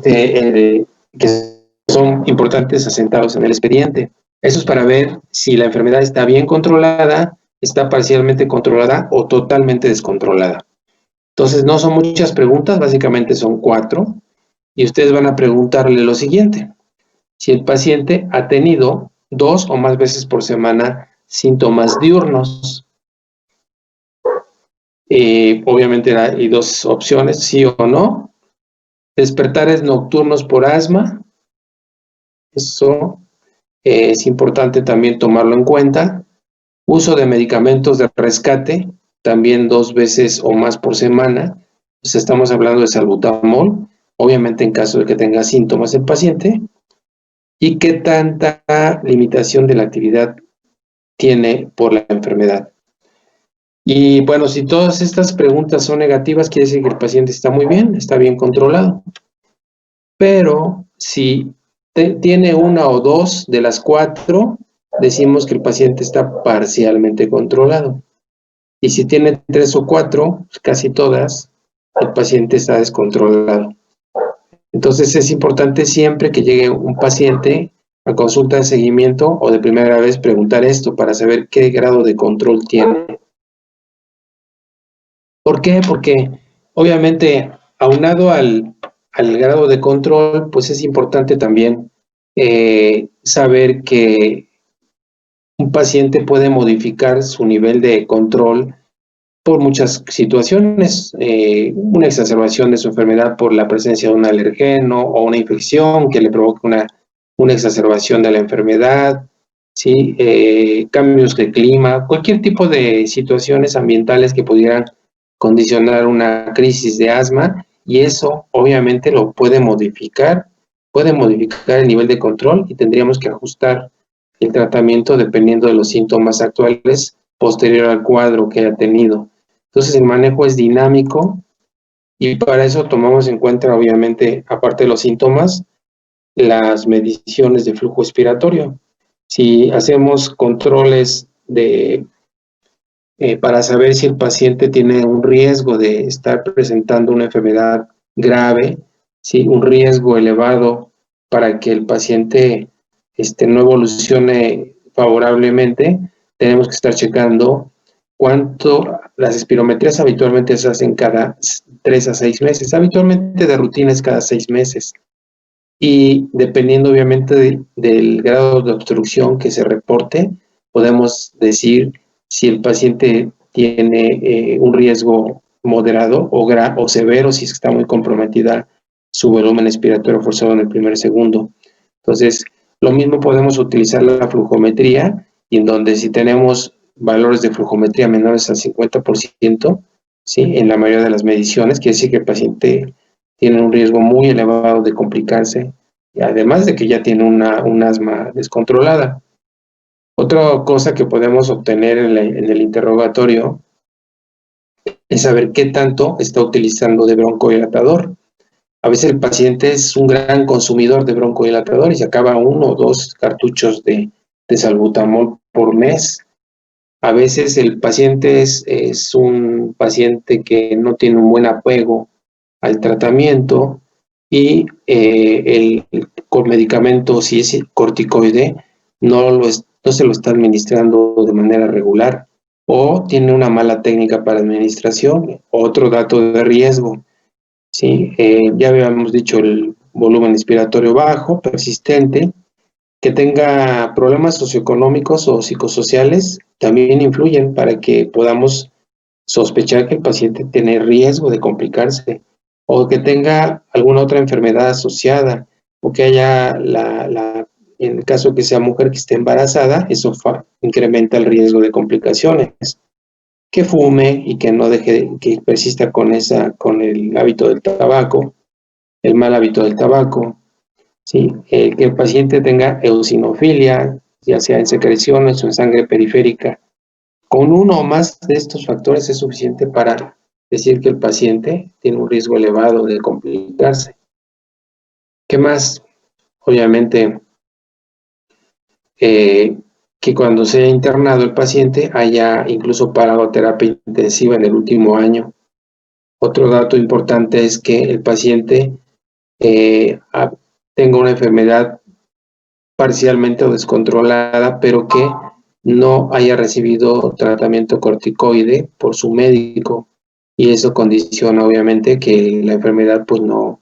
que son importantes asentados en el expediente. Eso es para ver si la enfermedad está bien controlada, está parcialmente controlada o totalmente descontrolada. Entonces, no son muchas preguntas, básicamente son 4, y ustedes van a preguntarle lo siguiente: si el paciente ha tenido 2 o más veces por semana síntomas diurnos. Obviamente hay 2 opciones, sí o no. Despertares nocturnos por asma, eso es importante también tomarlo en cuenta. Uso de medicamentos de rescate, también 2 veces o más por semana. Pues estamos hablando de salbutamol, obviamente en caso de que tenga síntomas el paciente. ¿Y qué tanta limitación de la actividad tiene por la enfermedad? Y bueno, si todas estas preguntas son negativas, quiere decir que el paciente está muy bien, está bien controlado. Pero si tiene 1 o 2 de las 4, decimos que el paciente está parcialmente controlado. Y si tiene 3 o 4, casi todas, el paciente está descontrolado. Entonces es importante siempre que llegue un paciente a consulta de seguimiento o de primera vez preguntar esto para saber qué grado de control tiene. ¿Por qué? Porque obviamente aunado al grado de control, pues es importante también saber que un paciente puede modificar su nivel de control por muchas situaciones, una exacerbación de su enfermedad por la presencia de un alergeno o una infección que le provoque una exacerbación de la enfermedad, ¿sí? Cambios de clima, cualquier tipo de situaciones ambientales que pudieran condicionar una crisis de asma, y eso obviamente lo puede modificar el nivel de control y tendríamos que ajustar el tratamiento dependiendo de los síntomas actuales posterior al cuadro que haya tenido. Entonces el manejo es dinámico y para eso tomamos en cuenta obviamente, aparte de los síntomas, las mediciones de flujo expiratorio. Si hacemos controles para saber si el paciente tiene un riesgo de estar presentando una enfermedad grave, ¿sí? Un riesgo elevado para que el paciente no evolucione favorablemente, tenemos que estar checando las espirometrías habitualmente se hacen cada 3 a 6 meses, habitualmente de rutina es cada 6 meses. Y dependiendo obviamente del grado de obstrucción que se reporte, podemos decir si el paciente tiene un riesgo moderado o severo, si está muy comprometida su volumen expiratorio forzado en el primer segundo. Entonces, lo mismo podemos utilizar la flujometría, y en donde si tenemos valores de flujometría menores al 50%, ¿sí? En la mayoría de las mediciones, quiere decir que el paciente tiene un riesgo muy elevado de complicarse, y además de que ya tiene un asma descontrolada. Otra cosa que podemos obtener en el interrogatorio es saber qué tanto está utilizando de broncodilatador. A veces el paciente es un gran consumidor de broncodilatador y se acaba 1 o 2 cartuchos de salbutamol por mes. A veces el paciente es un paciente que no tiene un buen apego al tratamiento y el medicamento, si es corticoide, no se lo está administrando de manera regular o tiene una mala técnica para administración. Otro dato de riesgo, ¿sí? Ya habíamos dicho el volumen expiratorio bajo, persistente, que tenga problemas socioeconómicos o psicosociales, también influyen para que podamos sospechar que el paciente tiene riesgo de complicarse, o que tenga alguna otra enfermedad asociada, o que haya en el caso que sea mujer que esté embarazada, eso incrementa el riesgo de complicaciones. Que fume y que no deje, que persista con el hábito del tabaco, el mal hábito del tabaco, ¿sí? Que el paciente tenga eosinofilia, ya sea en secreciones o en sangre periférica. Con uno o más de estos factores es suficiente para decir que el paciente tiene un riesgo elevado de complicarse. ¿Qué más? Obviamente, que cuando sea internado el paciente haya incluso pagado terapia intensiva en el último año. Otro dato importante es que el paciente tenga una enfermedad parcialmente o descontrolada, pero que no haya recibido tratamiento corticoide por su médico, y eso condiciona obviamente que la enfermedad pues no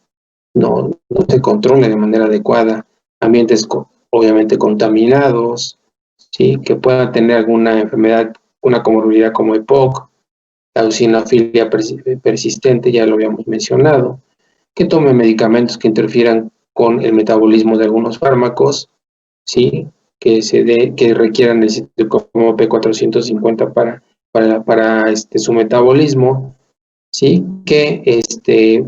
se controle de manera adecuada. Ambientes obviamente contaminados, ¿sí? Que puedan tener alguna enfermedad, una comorbilidad como EPOC, la eosinofilia persistente, ya lo habíamos mencionado, que tomen medicamentos que interfieran con el metabolismo de algunos fármacos, ¿sí? Que requieran el citocromo P450 para su metabolismo, ¿sí? Que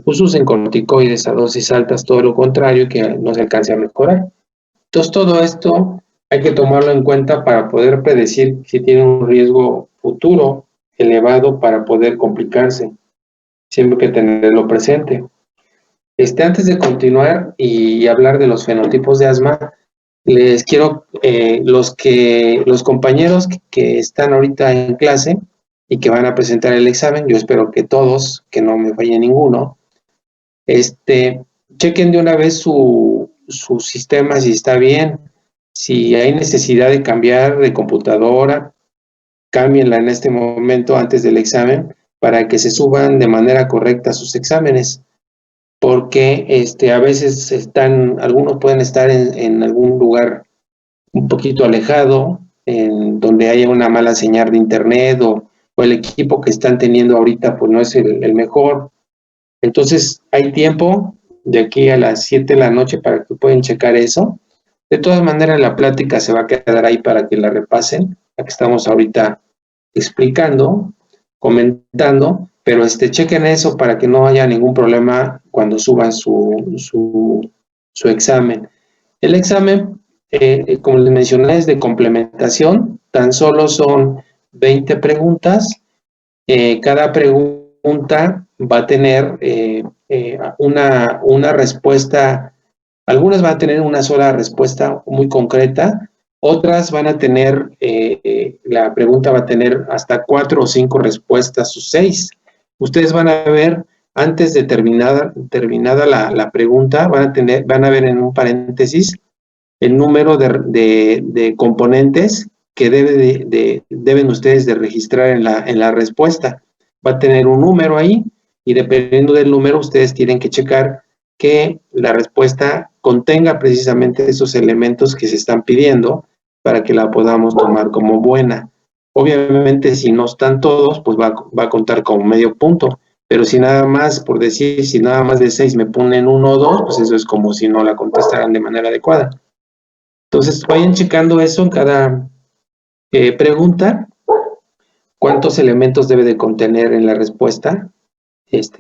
pues usen corticoides a dosis altas, todo lo contrario, que no se alcance a mejorar. Entonces, todo esto hay que tomarlo en cuenta para poder predecir si tiene un riesgo futuro elevado para poder complicarse. Siempre hay que tenerlo presente. Antes de continuar y hablar de los fenotipos de asma, les quiero, los compañeros que están ahorita en clase y que van a presentar el examen, yo espero que todos, que no me falle ninguno, chequen de una vez su sistema si está bien. Si hay necesidad de cambiar de computadora, cámbienla en este momento antes del examen para que se suban de manera correcta sus exámenes, porque a veces algunos pueden estar en algún lugar un poquito alejado, en donde haya una mala señal de internet, o el equipo que están teniendo ahorita pues no es el mejor. Entonces hay tiempo de aquí a las 7 de la noche para que puedan checar eso. De todas maneras, la plática se va a quedar ahí para que la repasen, la que estamos ahorita explicando, comentando, pero chequen eso para que no haya ningún problema cuando suban su examen. El examen, como les mencioné, es de complementación, tan solo son 20 preguntas. Cada pregunta va a tener una respuesta. Algunas van a tener una sola respuesta muy concreta, otras van a tener, la pregunta va a tener hasta 4 o 5 respuestas o 6. Ustedes van a ver, antes de terminada la pregunta, van a ver en un paréntesis el número de componentes que deben ustedes de registrar en la respuesta. Va a tener un número ahí, y dependiendo del número ustedes tienen que checar que la respuesta contenga precisamente esos elementos que se están pidiendo para que la podamos tomar como buena. Obviamente, si no están todos, pues va a contar como medio punto, pero si nada más, por decir, si nada más de 6 me ponen 1 o 2, pues eso es como si no la contestaran de manera adecuada. Entonces, vayan checando eso en cada pregunta, cuántos elementos debe de contener en la respuesta,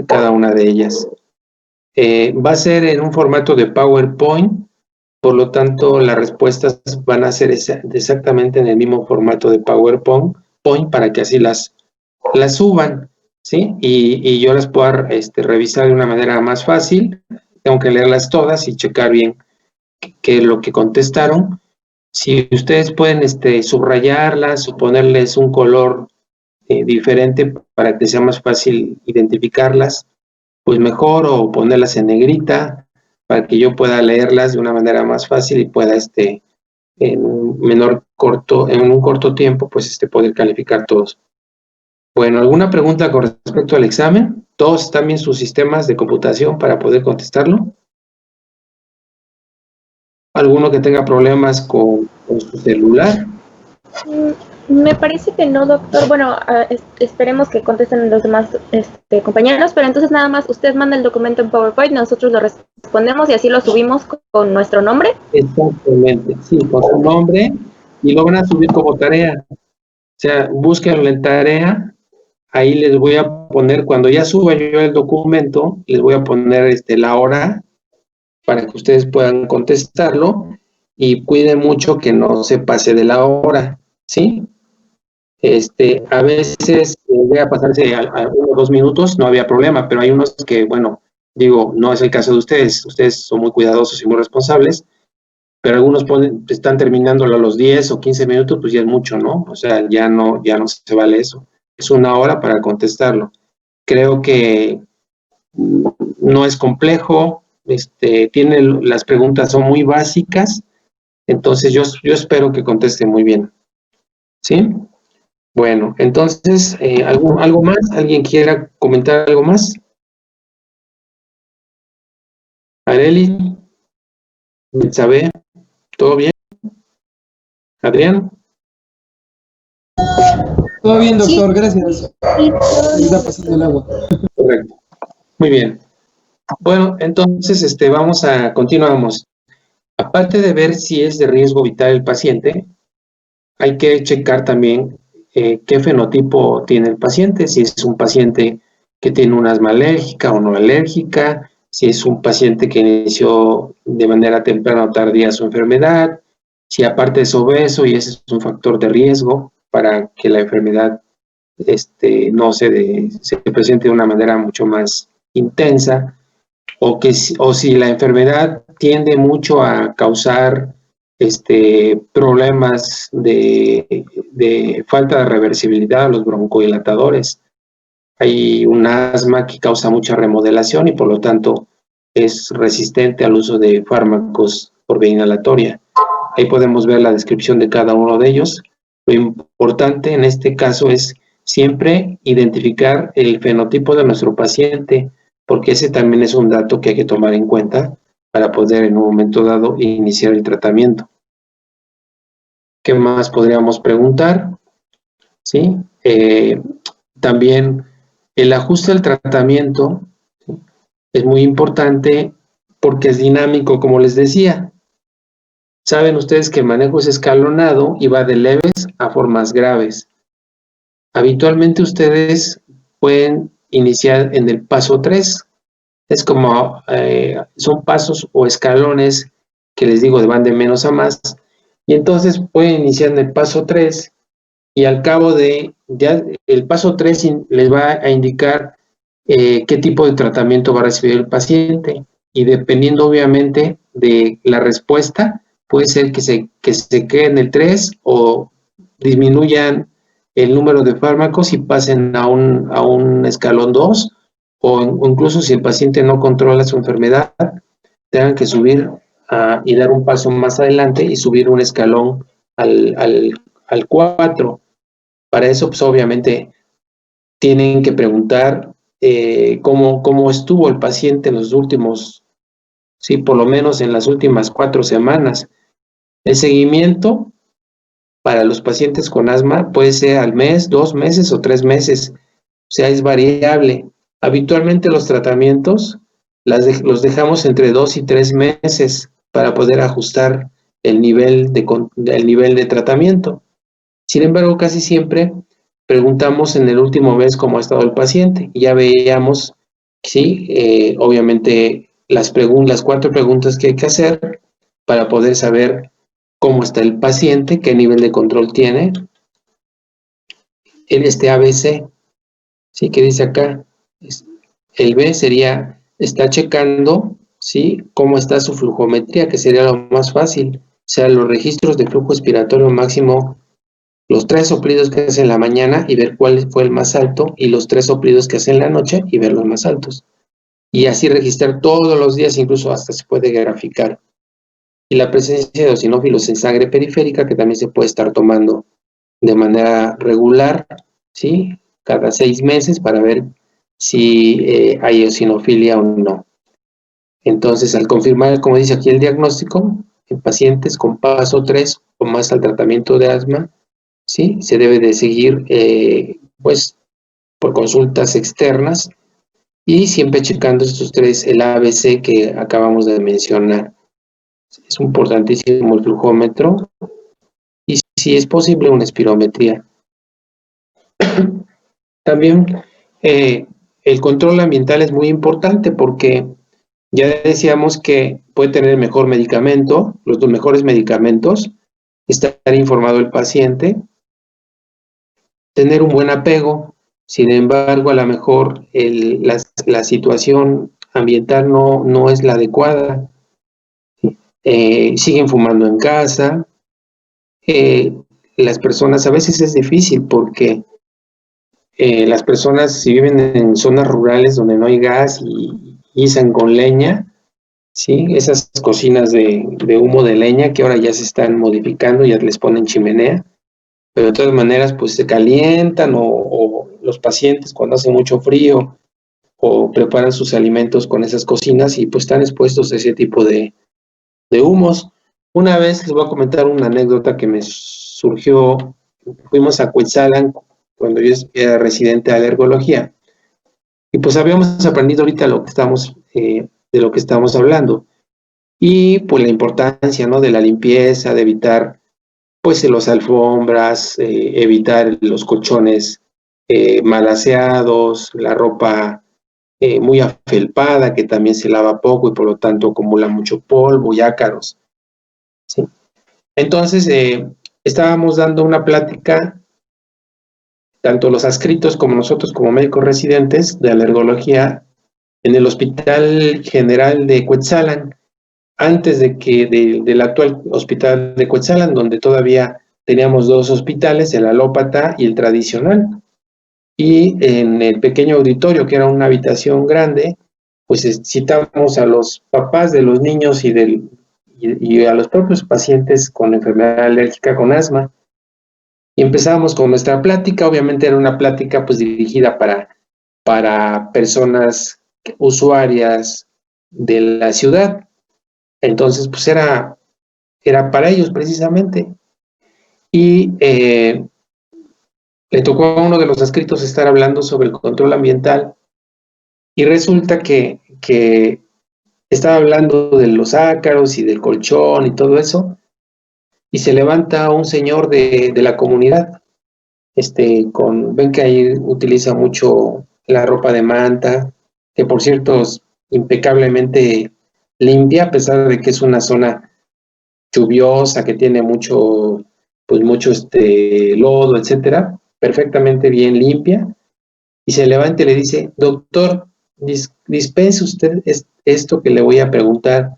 cada una de ellas. Va a ser en un formato de PowerPoint, por lo tanto, las respuestas van a ser exactamente en el mismo formato de PowerPoint, para que así las suban, ¿sí? Y yo las pueda revisar de una manera más fácil. Tengo que leerlas todas y checar bien qué es lo que contestaron. Si ustedes pueden subrayarlas o ponerles un color diferente para que sea más fácil identificarlas, pues mejor, o ponerlas en negrita para que yo pueda leerlas de una manera más fácil y pueda en un corto tiempo pues poder calificar todos. Bueno, ¿alguna pregunta con respecto al examen? ¿Todos están bien sus sistemas de computación para poder contestarlo? ¿Alguno que tenga problemas con su celular? Me parece que no, doctor. Bueno, esperemos que contesten los demás compañeros, pero entonces nada más usted manda el documento en PowerPoint, nosotros lo respondemos y así lo subimos con nuestro nombre. Exactamente, sí, con su nombre, y lo van a subir como tarea. O sea, búsquenlo en tarea, ahí les voy a poner, cuando ya suba yo el documento, les voy a poner la hora para que ustedes puedan contestarlo, y cuiden mucho que no se pase de la hora, ¿sí? A veces llega a pasarse a 1 o 2 minutos, no había problema, pero hay unos que, bueno, digo, no es el caso de ustedes son muy cuidadosos y muy responsables, pero algunos están terminándolo a los 10 o 15 minutos, pues ya es mucho, ¿no? O sea, ya no se vale eso. Es 1 hora para contestarlo. Creo que no es complejo, las preguntas son muy básicas, entonces yo espero que conteste muy bien. ¿Sí? Bueno, entonces, ¿algo más? ¿Alguien quiera comentar algo más? Areli, Betsabe, ¿todo bien? ¿Adrián? Todo bien, doctor, gracias. Sí, Me está pasando el agua. Correcto. Muy bien. Bueno, entonces, continuamos. Aparte de ver si es de riesgo vital el paciente, hay que checar también qué fenotipo tiene el paciente, si es un paciente que tiene un asma alérgica o no alérgica, si es un paciente que inició de manera temprana o tardía su enfermedad, si aparte es obeso y ese es un factor de riesgo para que la enfermedad no se presente de una manera mucho más intensa, o si la enfermedad tiende mucho a causar problemas de falta de reversibilidad a los broncodilatadores. Hay un asma que causa mucha remodelación y por lo tanto es resistente al uso de fármacos por vía inhalatoria. Ahí podemos ver la descripción de cada uno de ellos. Lo importante en este caso es siempre identificar el fenotipo de nuestro paciente, porque ese también es un dato que hay que tomar en cuenta para poder en un momento dado iniciar el tratamiento. ¿Qué más podríamos preguntar? ¿Sí? También el ajuste del tratamiento es muy importante porque es dinámico, como les decía. Saben ustedes que el manejo es escalonado y va de leves a formas graves. Habitualmente ustedes pueden iniciar en el paso 3. Es como, son pasos o escalones que les digo van de menos a más. Y entonces pueden iniciar en el paso 3 y al cabo de, ya el paso 3 les va a indicar qué tipo de tratamiento va a recibir el paciente. Y dependiendo obviamente de la respuesta, puede ser que se quede en el 3 o disminuyan el número de fármacos y pasen a un escalón 2 o incluso si el paciente no controla su enfermedad, tengan que subir y dar un paso más adelante y subir un escalón al 4. Para eso, pues obviamente, tienen que preguntar cómo estuvo el paciente en los últimos, sí, por lo menos en las últimas 4 semanas. El seguimiento para los pacientes con asma puede ser al mes, 2 meses o 3 meses. O sea, es variable. Habitualmente los tratamientos los dejamos entre 2 y 3 meses para poder ajustar el nivel de tratamiento. Sin embargo, casi siempre preguntamos en el último mes cómo ha estado el paciente y ya veíamos, sí, obviamente las 4 preguntas que hay que hacer para poder saber cómo está el paciente, qué nivel de control tiene. En este ABC, ¿sí? Que dice acá, el B sería, está checando, ¿sí? Cómo está su flujometría, que sería lo más fácil. O sea, los registros de flujo expiratorio máximo, los 3 soplidos que hace en la mañana y ver cuál fue el más alto, y los 3 soplidos que hace en la noche y ver los más altos. Y así registrar todos los días, incluso hasta se puede graficar. Y la presencia de eosinófilos en sangre periférica, que también se puede estar tomando de manera regular, ¿sí? Cada 6 meses para ver si hay eosinofilia o no. Entonces, al confirmar, como dice aquí el diagnóstico, en pacientes con paso 3 o más al tratamiento de asma, ¿sí? Se debe de seguir, pues, por consultas externas y siempre checando estos 3, el ABC que acabamos de mencionar. Es importantísimo el flujómetro y, si es posible, una espirometría. También el control ambiental es muy importante porque ya decíamos que puede tener el mejor medicamento, los 2 mejores medicamentos, estar informado el paciente, tener un buen apego. Sin embargo, a lo mejor la situación ambiental no es la adecuada. Siguen fumando en casa. Las personas, a veces es difícil porque las personas, si viven en zonas rurales donde no hay gas y guisan con leña, ¿sí? Esas cocinas de humo de leña que ahora ya se están modificando, ya les ponen chimenea, pero de todas maneras pues se calientan o los pacientes cuando hace mucho frío o preparan sus alimentos con esas cocinas y pues están expuestos a ese tipo de humos. Una vez les voy a comentar una anécdota que me surgió. Fuimos a Cuetzalan cuando yo era residente de alergología y pues habíamos aprendido ahorita lo que estamos, de lo que estamos hablando y pues la importancia, ¿no?, de la limpieza, de evitar pues los alfombras, evitar los colchones mal aseados, la ropa muy afelpada que también se lava poco y por lo tanto acumula mucho polvo y ácaros, ¿sí? Entonces estábamos dando una plática, tanto los adscritos como nosotros como médicos residentes de alergología en el Hospital General de Cuetzalan, antes de que del actual Hospital de Cuetzalan, donde todavía teníamos dos hospitales, el alópata y el tradicional. Y en el pequeño auditorio, que era una habitación grande, pues citamos a los papás de los niños y a los propios pacientes con enfermedad alérgica, con asma. Y empezamos con nuestra plática. Obviamente era una plática pues dirigida para personas usuarias de la ciudad. Entonces pues era para ellos precisamente. Y le tocó a uno de los adscritos estar hablando sobre el control ambiental y resulta que estaba hablando de los ácaros y del colchón y todo eso, y se levanta un señor de la comunidad, ven que ahí utiliza mucho la ropa de manta, que por cierto es impecablemente limpia, a pesar de que es una zona lluviosa, que tiene mucho lodo, etcétera, perfectamente bien limpia, y se levanta y le dice: doctor, dispense usted esto que le voy a preguntar,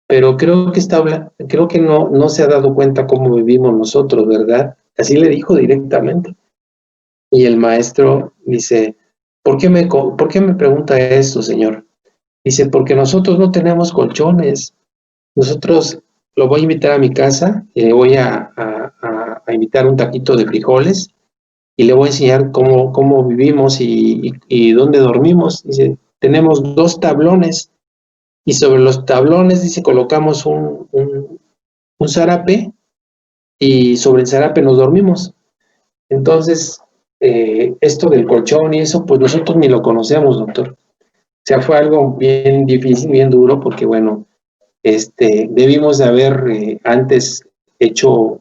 pero creo que no se ha dado cuenta cómo vivimos nosotros, ¿verdad? Así le dijo directamente. Y el maestro dice: ¿por qué me pregunta esto, señor? Dice: porque nosotros no tenemos colchones. Nosotros lo voy a invitar a mi casa, y le voy a invitar un taquito de frijoles y le voy a enseñar cómo vivimos y dónde dormimos. Dice: tenemos 2 tablones y sobre los tablones, dice, colocamos un zarape y sobre el zarape nos dormimos. Entonces, esto del colchón y eso, pues nosotros ni lo conocemos, doctor. O sea, fue algo bien difícil, bien duro, porque bueno, debimos de haber antes hecho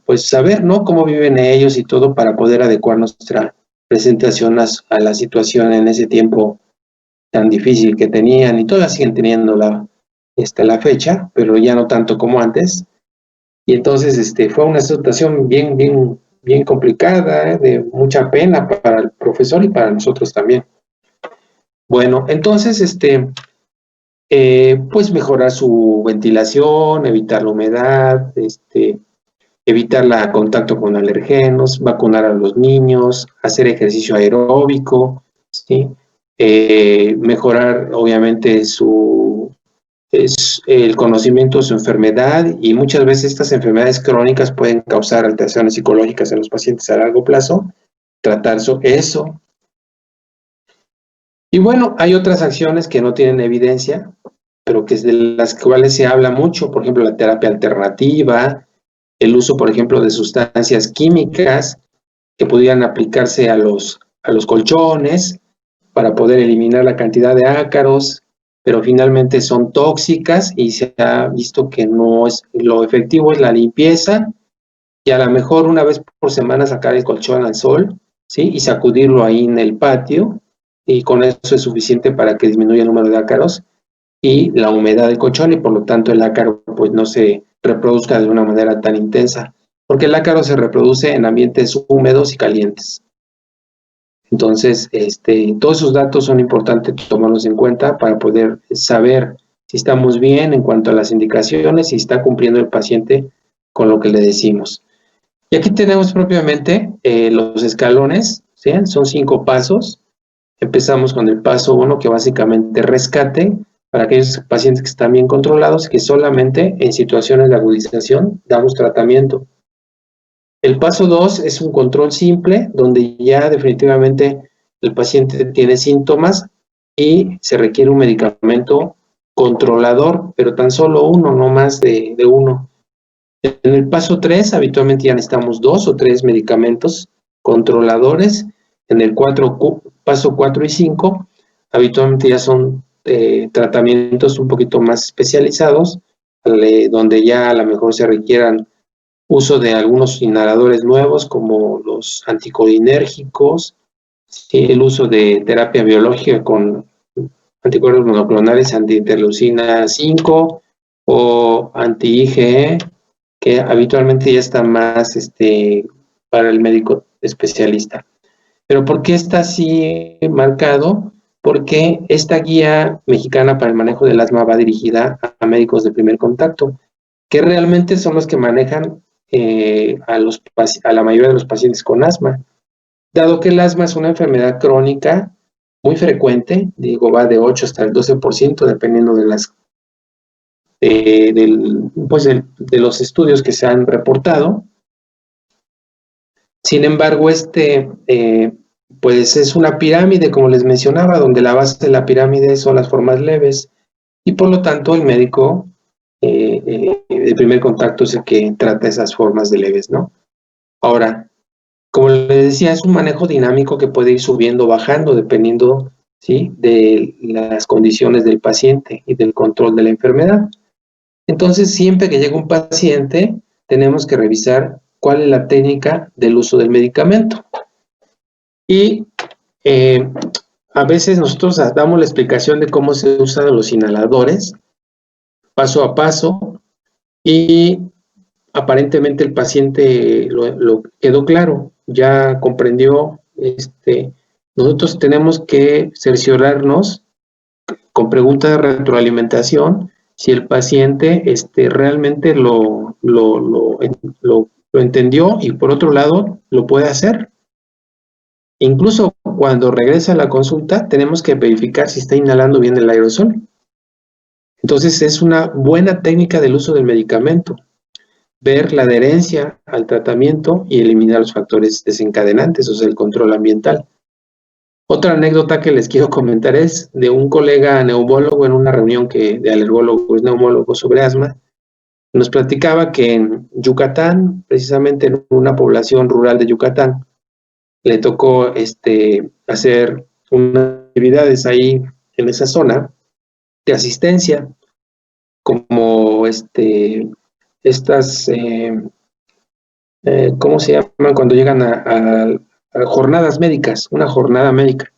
pues saber, ¿no?, cómo viven ellos y todo para poder adecuar nuestra presentación a la situación en ese tiempo tan difícil que tenían, y todavía siguen teniendo la fecha, pero ya no tanto como antes. Y entonces fue una situación bien complicada, de mucha pena para el profesor y para nosotros también. Bueno, entonces pues mejorar su ventilación, evitar la humedad, evitar el contacto con alergenos, vacunar a los niños, hacer ejercicio aeróbico, ¿sí? Mejorar obviamente el conocimiento de su enfermedad, y muchas veces estas enfermedades crónicas pueden causar alteraciones psicológicas en los pacientes a largo plazo, tratar eso. Y bueno, hay otras acciones que no tienen evidencia, pero que es de las cuales se habla mucho, por ejemplo, la terapia alternativa, el uso, por ejemplo, de sustancias químicas que pudieran aplicarse a los colchones para poder eliminar la cantidad de ácaros, pero finalmente son tóxicas y se ha visto que no es lo efectivo, es la limpieza, y a lo mejor una vez por semana sacar el colchón al sol, ¿sí?, y sacudirlo ahí en el patio, y con eso es suficiente para que disminuya el número de ácaros y la humedad del colchón, y por lo tanto el ácaro pues no se reproduzca de una manera tan intensa, porque el ácaro se reproduce en ambientes húmedos y calientes. Entonces, todos esos datos son importantes tomarlos en cuenta para poder saber si estamos bien en cuanto a las indicaciones, si está cumpliendo el paciente con lo que le decimos. Y aquí tenemos propiamente los escalones, ¿sí? Son 5 pasos. Empezamos con el paso 1, que básicamente rescate, para aquellos pacientes que están bien controlados, que solamente en situaciones de agudización damos tratamiento. El paso 2 es un control simple, donde ya definitivamente el paciente tiene síntomas y se requiere un medicamento controlador, pero tan solo uno, no más de uno. En el paso 3, habitualmente ya necesitamos 2 o 3 medicamentos controladores. En el paso 4 y 5, habitualmente ya son tratamientos un poquito más especializados, donde ya a lo mejor se requieran uso de algunos inhaladores nuevos como los anticolinérgicos, ¿sí? El uso de terapia biológica con anticuerpos monoclonales anti-interleucina 5 o anti-IgE, que habitualmente ya está más para el médico especialista. Pero ¿por qué está así marcado? Porque esta guía mexicana para el manejo del asma va dirigida a médicos de primer contacto, que realmente son los que manejan a la mayoría de los pacientes con asma. Dado que el asma es una enfermedad crónica muy frecuente, digo, va de 8 hasta el 12%, dependiendo de de los estudios que se han reportado. Sin embargo, pues es una pirámide, como les mencionaba, donde la base de la pirámide son las formas leves, y por lo tanto el médico de primer contacto es el que trata esas formas de leves, ¿no? Ahora, como les decía, es un manejo dinámico que puede ir subiendo o bajando dependiendo, ¿sí?, de las condiciones del paciente y del control de la enfermedad. Entonces, siempre que llega un paciente, tenemos que revisar cuál es la técnica del uso del medicamento. Y a veces nosotros damos la explicación de cómo se usan los inhaladores, paso a paso, y aparentemente el paciente lo quedó claro, ya comprendió. Nosotros tenemos que cerciorarnos con preguntas de retroalimentación si el paciente realmente lo entendió y por otro lado lo puede hacer. Incluso cuando regresa a la consulta tenemos que verificar si está inhalando bien el aerosol. Entonces es una buena técnica del uso del medicamento, ver la adherencia al tratamiento y eliminar los factores desencadenantes, o sea, el control ambiental. Otra anécdota que les quiero comentar es de un colega neumólogo en una reunión de alergólogos neumólogos sobre asma. Nos platicaba que en Yucatán, precisamente en una población rural de Yucatán, le tocó hacer unas actividades ahí en esa zona de asistencia, como estas, ¿cómo se llaman? Cuando llegan a jornadas médicas, una jornada médica.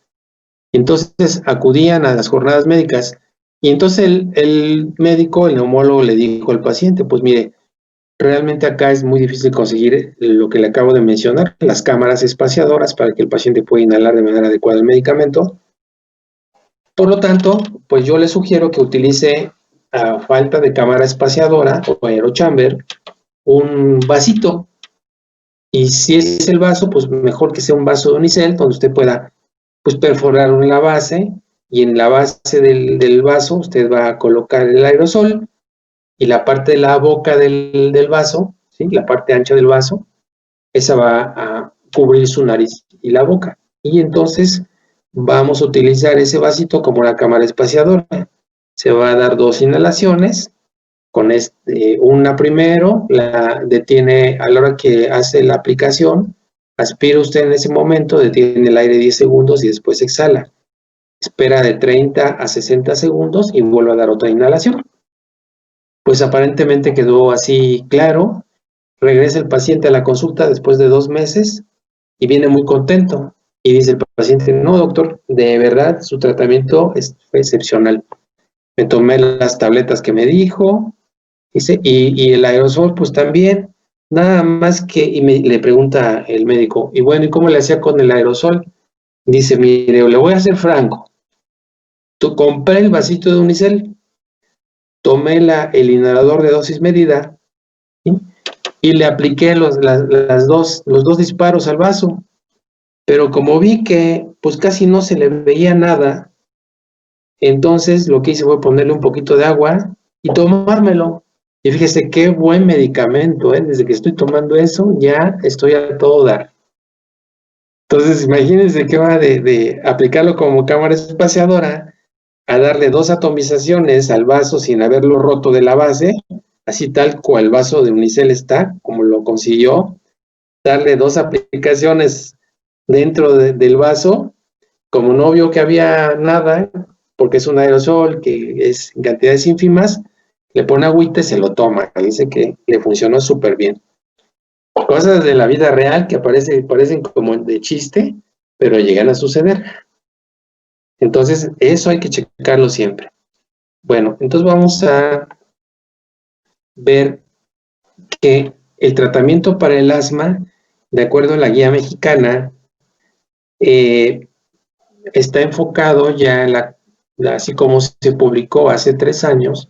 Entonces acudían a las jornadas médicas y entonces el médico, el neumólogo, le dijo al paciente, pues mire, realmente acá es muy difícil conseguir lo que le acabo de mencionar, las cámaras espaciadoras para que el paciente pueda inhalar de manera adecuada el medicamento. Por lo tanto, pues yo le sugiero que utilice, a falta de cámara espaciadora o aerochamber, un vasito. Y si es el vaso, pues mejor que sea un vaso de unicel, donde usted pueda pues perforar en la base, y en la base del vaso usted va a colocar el aerosol, y la parte de la boca del vaso, ¿sí?, la parte ancha del vaso, esa va a cubrir su nariz y la boca. Y entonces vamos a utilizar ese vasito como la cámara espaciadora. Se va a dar 2 inhalaciones, con una primero, la detiene a la hora que hace la aplicación, aspira usted en ese momento, detiene el aire 10 segundos y después exhala. Espera de 30 a 60 segundos y vuelve a dar otra inhalación. Pues aparentemente quedó así claro. Regresa el paciente a la consulta después de 2 meses y viene muy contento. Y dice el paciente, no doctor, de verdad su tratamiento fue excepcional. Me tomé las tabletas que me dijo, dice, y el aerosol pues también, nada más que, le pregunta el médico, y bueno, ¿y cómo le hacía con el aerosol? Dice, mire, le voy a ser franco, compré el vasito de unicel, tomé el inhalador de dosis medida, ¿sí?, y le apliqué los 2 disparos al vaso, pero como vi que pues casi no se le veía nada, Entonces lo que hice fue ponerle un poquito de agua y tomármelo. Y fíjese qué buen medicamento, ¿eh? Desde que estoy tomando eso ya estoy a todo dar. Entonces imagínense que va de aplicarlo como cámara espaciadora a darle 2 atomizaciones al vaso sin haberlo roto de la base, así tal cual el vaso de unicel está, como lo consiguió, darle 2 aplicaciones dentro del vaso, como no vio que había nada, porque es un aerosol que es en cantidades ínfimas, le pone agüita y se lo toma. Dice que le funcionó súper bien. Cosas de la vida real que parecen como de chiste, pero llegan a suceder. Entonces, eso hay que checarlo siempre. Bueno, entonces vamos a ver que el tratamiento para el asma, de acuerdo a la guía mexicana, está enfocado ya así como se publicó hace 3 años,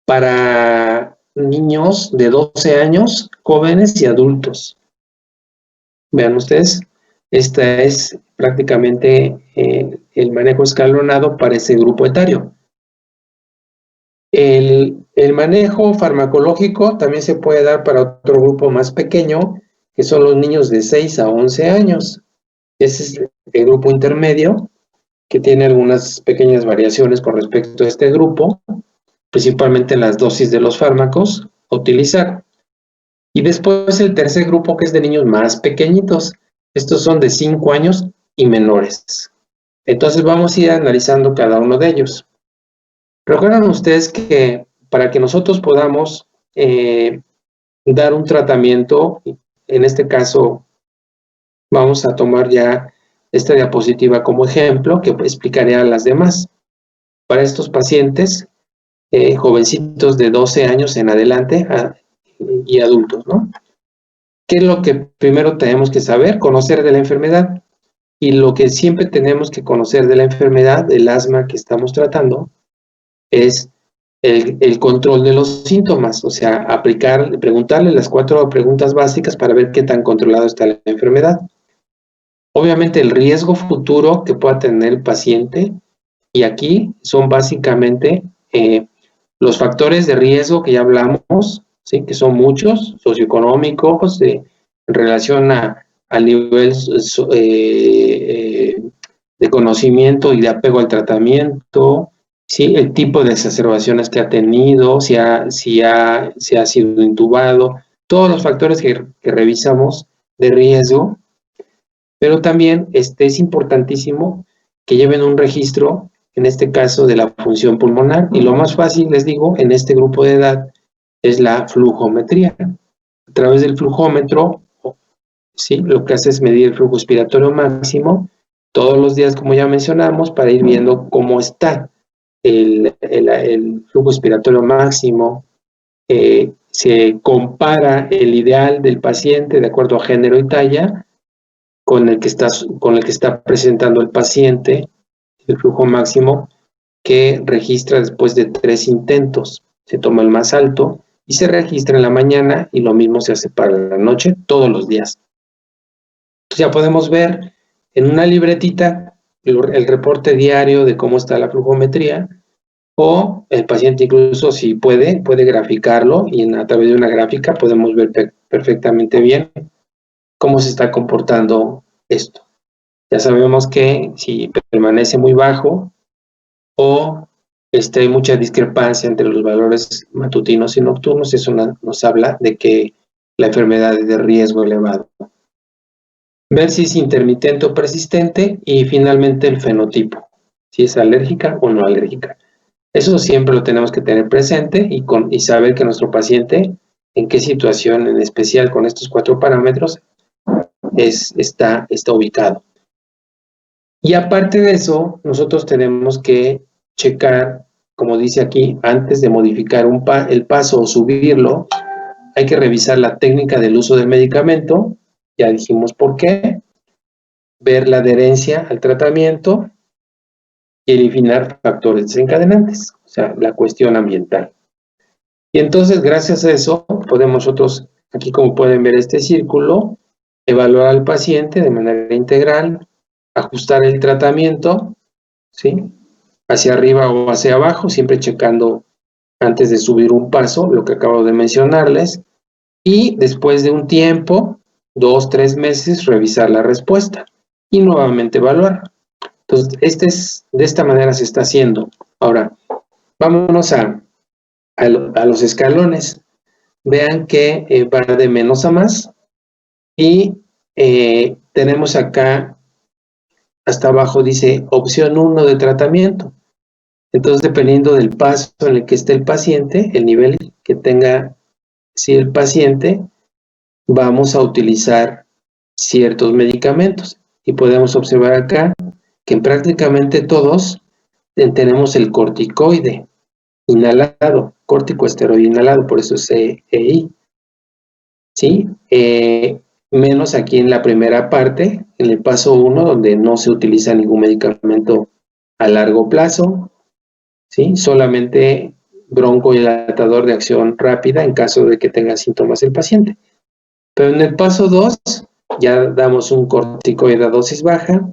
para niños de 12 años, jóvenes y adultos. Vean ustedes, esta es prácticamente el manejo escalonado para ese grupo etario. El manejo farmacológico también se puede dar para otro grupo más pequeño, que son los niños de 6 a 11 años. Ese es el grupo intermedio, que tiene algunas pequeñas variaciones con respecto a este grupo, principalmente las dosis de los fármacos a utilizar. Y después el tercer grupo, que es de niños más pequeñitos. Estos son de 5 años y menores. Entonces vamos a ir analizando cada uno de ellos. Recuerdan ustedes que para que nosotros podamos dar un tratamiento, en este caso vamos a tomar ya esta diapositiva como ejemplo, que explicaré a las demás. Para estos pacientes, jovencitos de 12 años en adelante y adultos, ¿no? ¿Qué es lo que primero tenemos que saber? Conocer de la enfermedad. Y lo que siempre tenemos que conocer de la enfermedad, del asma que estamos tratando, es el control de los síntomas, o sea, preguntarle las 4 preguntas básicas para ver qué tan controlado está la enfermedad. Obviamente el riesgo futuro que pueda tener el paciente, y aquí son básicamente los factores de riesgo que ya hablamos, ¿sí? Que son muchos, socioeconómicos, en relación al nivel de conocimiento y de apego al tratamiento, ¿sí? El tipo de exacerbaciones que ha tenido, si ha sido intubado, todos los factores que revisamos de riesgo, pero también es importantísimo que lleven un registro, en este caso de la función pulmonar, y lo más fácil, les digo, en este grupo de edad es la flujometría. A través del flujómetro, ¿sí? Lo que hace es medir el flujo expiratorio máximo todos los días, como ya mencionamos, para ir viendo cómo está el flujo expiratorio máximo. Se compara el ideal del paciente de acuerdo a género y talla con el que está presentando el paciente, el flujo máximo que registra después de 3 intentos. Se toma el más alto y se registra en la mañana, y lo mismo se hace para la noche todos los días. Entonces ya podemos ver en una libretita el reporte diario de cómo está la flujometría, o el paciente incluso, si puede graficarlo, y a través de una gráfica podemos ver perfectamente bien cómo se está comportando esto. Ya sabemos que si permanece muy bajo o hay mucha discrepancia entre los valores matutinos y nocturnos, eso nos habla de que la enfermedad es de riesgo elevado. Ver si es intermitente o persistente, y finalmente el fenotipo, si es alérgica o no alérgica. Eso siempre lo tenemos que tener presente y saber que nuestro paciente, en qué situación en especial con estos 4 parámetros, está ubicado. Y aparte de eso, nosotros tenemos que checar, como dice aquí, antes de modificar el paso o subirlo, hay que revisar la técnica del uso del medicamento, ya dijimos por qué, ver la adherencia al tratamiento y eliminar factores desencadenantes, o sea, la cuestión ambiental. Y entonces, gracias a eso, podemos nosotros, aquí como pueden ver este círculo, evaluar al paciente de manera integral, ajustar el tratamiento, ¿sí? hacia arriba o hacia abajo, siempre checando antes de subir un paso, lo que acabo de mencionarles, y después de un tiempo, 2, 3 meses, revisar la respuesta y nuevamente evaluar. Entonces, de esta manera se está haciendo. Ahora, vámonos a los escalones. Vean que va de menos a más y tenemos acá, hasta abajo dice opción 1 de tratamiento. Entonces, dependiendo del paso en el que esté el paciente, el nivel que tenga el paciente, vamos a utilizar ciertos medicamentos. Y podemos observar acá que en prácticamente todos tenemos el corticoide inhalado, corticoesteroide inhalado, por eso es EI. ¿Sí? Menos aquí en la primera parte, en el paso 1, donde no se utiliza ningún medicamento a largo plazo, ¿sí? Solamente broncodilatador de acción rápida en caso de que tenga síntomas el paciente. Pero en el paso 2 ya damos un corticoide a dosis baja.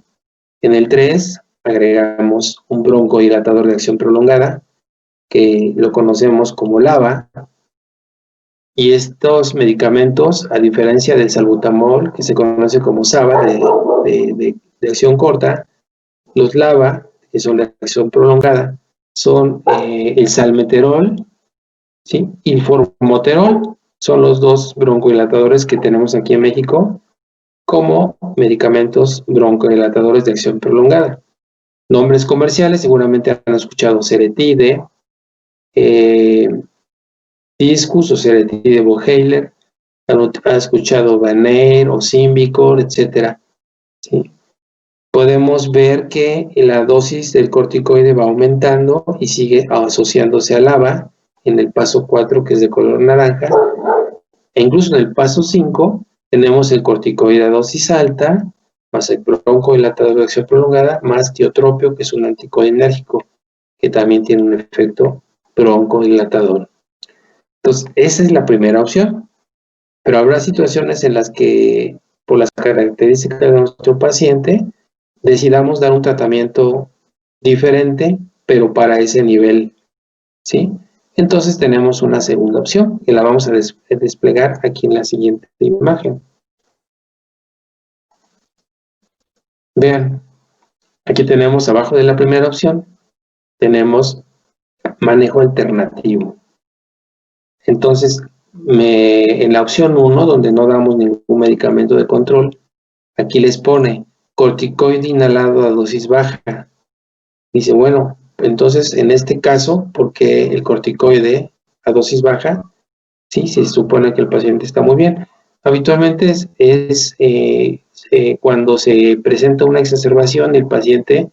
En el 3 agregamos un broncodilatador de acción prolongada, que lo conocemos como LABA. Y estos medicamentos, a diferencia del salbutamol, que se conoce como SABA, de acción corta, los LABA, que son de acción prolongada, son el salmeterol, ¿sí? Y el formoterol. Son los dos broncodilatadores que tenemos aquí en México como medicamentos broncodilatadores de acción prolongada. Nombres comerciales, seguramente han escuchado Ceretide, Discus o Ceretide Boheiler, han escuchado Vaner o Symbicort, etc. ¿Sí? Podemos ver que la dosis del corticoide va aumentando y sigue asociándose al LABA en el paso 4, que es de color naranja, e incluso en el paso 5 tenemos el corticoide a dosis alta, más el broncodilatador de acción prolongada, más tiotropio, que es un anticolinérgico, que también tiene un efecto broncodilatador. Entonces, esa es la primera opción. Pero habrá situaciones en las que, por las características de nuestro paciente, decidamos dar un tratamiento diferente, pero para ese nivel, ¿sí? Entonces tenemos una segunda opción, que la vamos a desplegar aquí en la siguiente imagen. Vean, aquí tenemos abajo de la primera opción, tenemos manejo alternativo. Entonces, en la opción 1, donde no damos ningún medicamento de control, aquí les pone corticoide inhalado a dosis baja. Dice, bueno, entonces en este caso, porque el corticoide a dosis baja, sí, se supone que el paciente está muy bien. Habitualmente es cuando se presenta una exacerbación, el paciente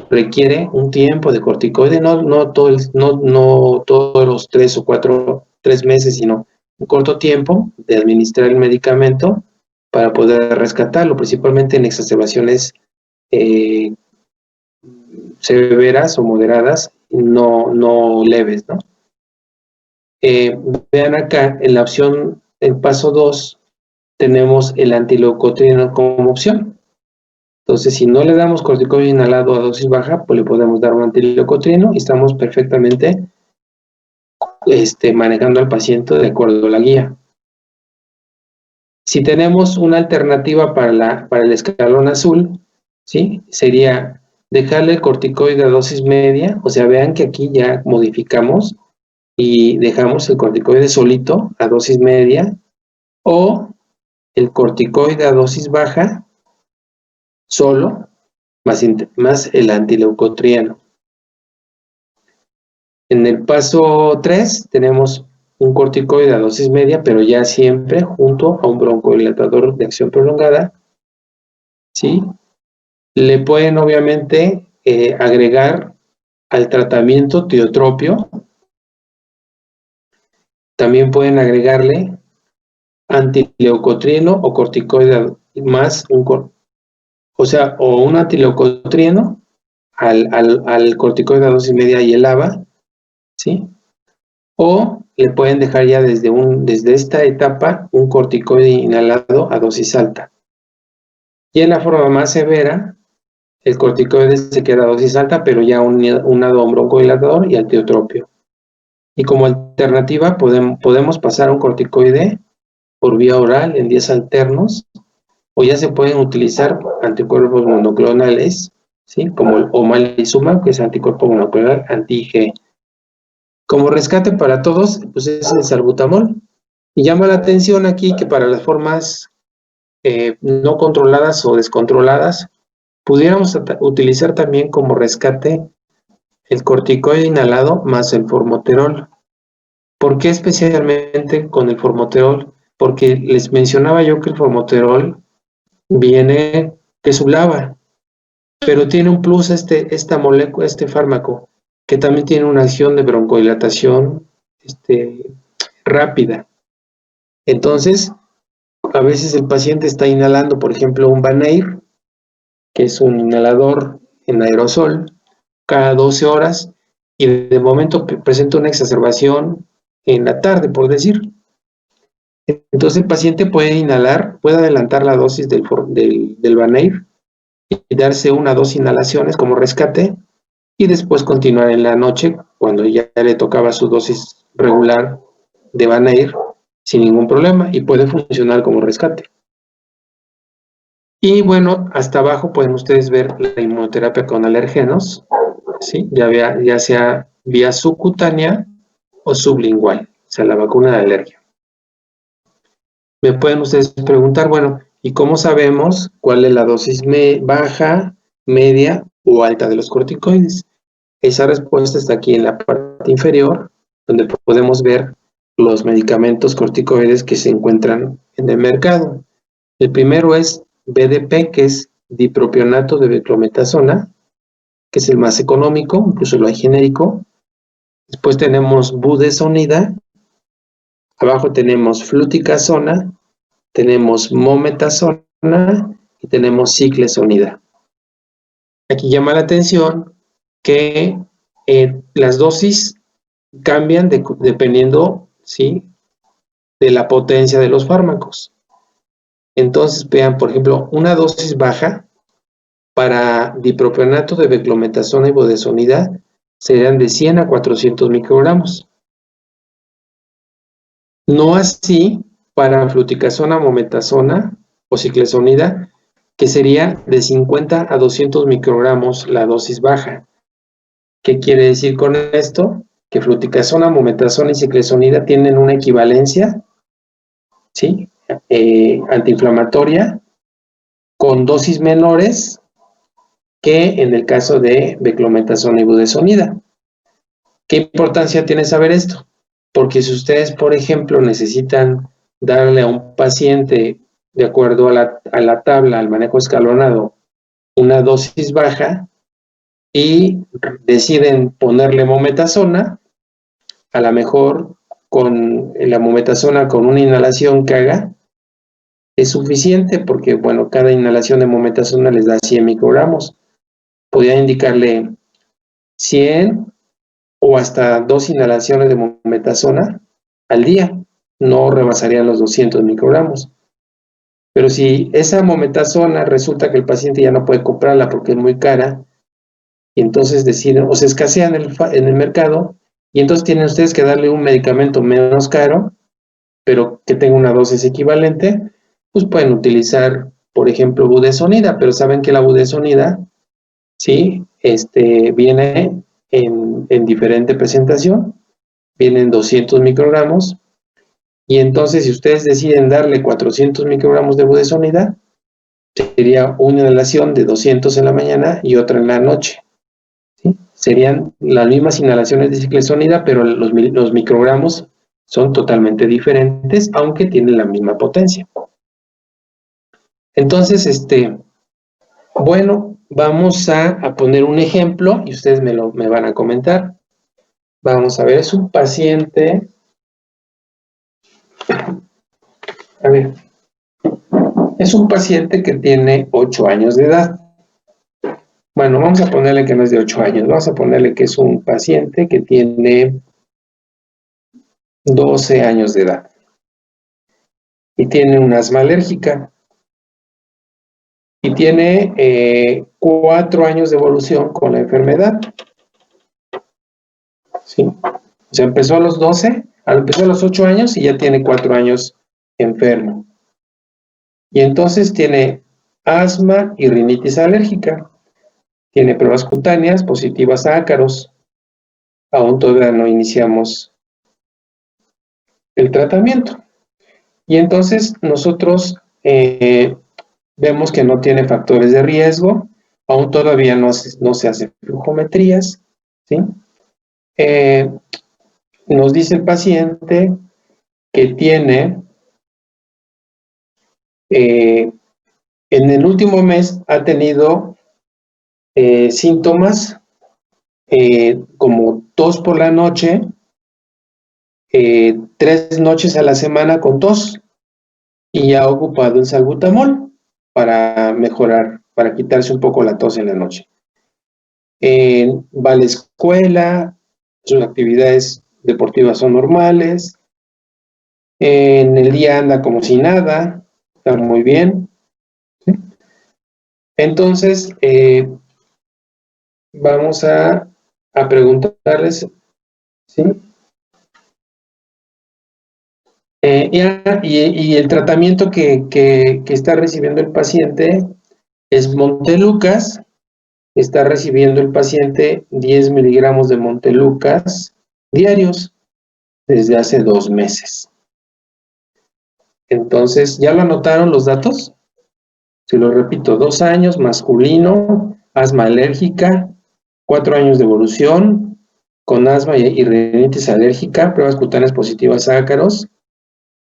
requiere un tiempo de corticoide, no todos los 3 meses, sino un corto tiempo de administrar el medicamento para poder rescatarlo, principalmente en exacerbaciones severas o moderadas, no leves, ¿no? Vean acá, en la opción, en paso 2, tenemos el antileucotrieno como opción. Entonces, si no le damos corticoide inhalado a dosis baja, pues le podemos dar un antileucotrieno y estamos perfectamente manejando al paciente de acuerdo a la guía. Si tenemos una alternativa para el escalón azul, ¿sí? Sería dejarle el corticoide a dosis media, o sea, vean que aquí ya modificamos y dejamos el corticoide solito a dosis media, o el corticoide a dosis baja solo, más el antileucotrieno. En el paso 3 tenemos un corticoide a dosis media, pero ya siempre junto a un broncodilatador de acción prolongada, ¿sí? Le pueden obviamente agregar al tratamiento tiotropio. También pueden agregarle antileucotrieno o corticoide más o un antileucotrieno al corticoide a dosis media y el LABA, ¿sí? O le pueden dejar ya desde esta etapa un corticoide inhalado a dosis alta. Y en la forma más severa, el corticoide se queda a dosis alta, pero ya unado a un broncodilatador y antiotropio. Y como alternativa podemos pasar un corticoide por vía oral en días alternos, o ya se pueden utilizar anticuerpos monoclonales, ¿sí? Como el omalizumab, que es anticuerpo monoclonal anti-IgE. Como rescate para todos, pues es el salbutamol. Y llama la atención aquí que para las formas no controladas o descontroladas, pudiéramos utilizar también como rescate el corticoide inhalado más el formoterol. ¿Por qué especialmente con el formoterol? Porque les mencionaba yo que el formoterol viene de su lava, pero tiene un plus esta molécula, este fármaco, que también tiene una acción de broncodilatación rápida. Entonces, a veces el paciente está inhalando, por ejemplo, un Banair, que es un inhalador en aerosol, cada 12 horas, y de momento presenta una exacerbación en la tarde, por decir. Entonces el paciente puede inhalar, puede adelantar la dosis del Banair y darse una o dos inhalaciones como rescate, y después continuar en la noche, cuando ya le tocaba su dosis regular de Banair, sin ningún problema, y puede funcionar como rescate. Y bueno, hasta abajo pueden ustedes ver la inmunoterapia con alergenos, ¿sí? Ya sea vía subcutánea o sublingual, o sea, la vacuna de alergia. Me pueden ustedes preguntar, bueno, ¿y cómo sabemos cuál es la dosis baja, media o alta de los corticoides? Esa respuesta está aquí en la parte inferior, donde podemos ver los medicamentos corticoides que se encuentran en el mercado. El primero es BDP, que es dipropionato de beclometasona, que es el más económico, incluso lo hay genérico. Después tenemos budesonida, abajo tenemos fluticasona, tenemos mometasona y tenemos ciclesonida. Aquí llama la atención que las dosis cambian dependiendo, ¿sí?, de la potencia de los fármacos. Entonces, vean, por ejemplo, una dosis baja para dipropionato de beclometasona y budesonida serían de 100 a 400 microgramos. No así para fluticasona, mometasona o ciclesonida, que sería de 50 a 200 microgramos la dosis baja. ¿Qué quiere decir con esto? Que fluticasona, mometasona y ciclesonida tienen una equivalencia, ¿sí?, antiinflamatoria con dosis menores que en el caso de beclometasona y budesonida. ¿Qué importancia tiene saber esto? Porque si ustedes, por ejemplo, necesitan darle a un paciente, de acuerdo a la tabla, al manejo escalonado, una dosis baja y deciden ponerle mometasona, a lo mejor con la mometasona con una inhalación que haga es suficiente, porque bueno, cada inhalación de mometasona les da 100 microgramos. Podría indicarle 100 o hasta 2 inhalaciones de mometasona al día, no rebasarían los 200 microgramos. Pero si esa mometasona resulta que el paciente ya no puede comprarla porque es muy cara, y entonces deciden, o se escasea en el mercado, y entonces tienen ustedes que darle un medicamento menos caro, pero que tenga una dosis equivalente, pues pueden utilizar, por ejemplo, budesonida, pero saben que la budesonida, sí, viene en diferente presentación, viene en 200 microgramos, y entonces si ustedes deciden darle 400 microgramos de budesonida, sería una inhalación de 200 en la mañana y otra en la noche, ¿sí? Serían las mismas inhalaciones de ciclesonida, pero los microgramos son totalmente diferentes, aunque tienen la misma potencia. Entonces, bueno, vamos a poner un ejemplo y ustedes me van a comentar. Vamos a ver, es un paciente. A ver, es un paciente que tiene 8 años de edad. Bueno, vamos a ponerle que no es de 8 años, vamos a ponerle que es un paciente que tiene 12 años de edad y tiene un asma alérgica. y tiene 4 años de evolución con la enfermedad. ¿Sí? O sea, empezó a los 12, empezó a los 8 años y ya tiene 4 años enfermo. Y entonces tiene asma y rinitis alérgica. Tiene pruebas cutáneas positivas a ácaros. Aún todavía no iniciamos el tratamiento. Y entonces nosotros vemos que no tiene factores de riesgo. Aún todavía no se hace flujometrías, ¿sí? Nos dice el paciente que tiene, en el último mes ha tenido síntomas como tos por la noche, 3 noches a la semana con tos, y ha ocupado el salbutamol para mejorar, para quitarse un poco la tos en la noche. Va a la escuela, sus actividades deportivas son normales, en el día anda como si nada, está muy bien. ¿Sí? Entonces, vamos a preguntarles, ¿sí? Y el tratamiento que está recibiendo el paciente es Montelukast. Está recibiendo el paciente 10 miligramos de Montelukast diarios desde hace 2 meses. Entonces, ¿ya lo anotaron los datos? Si lo repito, 2 años, masculino, asma alérgica, 4 años de evolución, con asma y rinitis alérgica, pruebas cutáneas positivas a ácaros.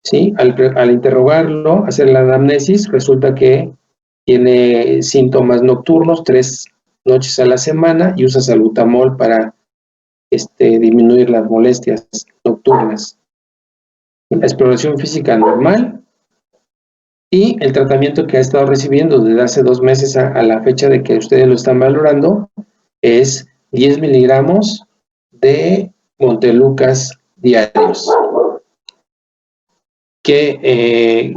¿Sí? Al interrogarlo, hacer la anamnesis, resulta que tiene síntomas nocturnos, 3 noches a la semana, y usa salbutamol para disminuir las molestias nocturnas. La exploración física normal, y el tratamiento que ha estado recibiendo desde hace 2 meses a la fecha de que ustedes lo están valorando es 10 miligramos de Montelukast diarios. ¿Qué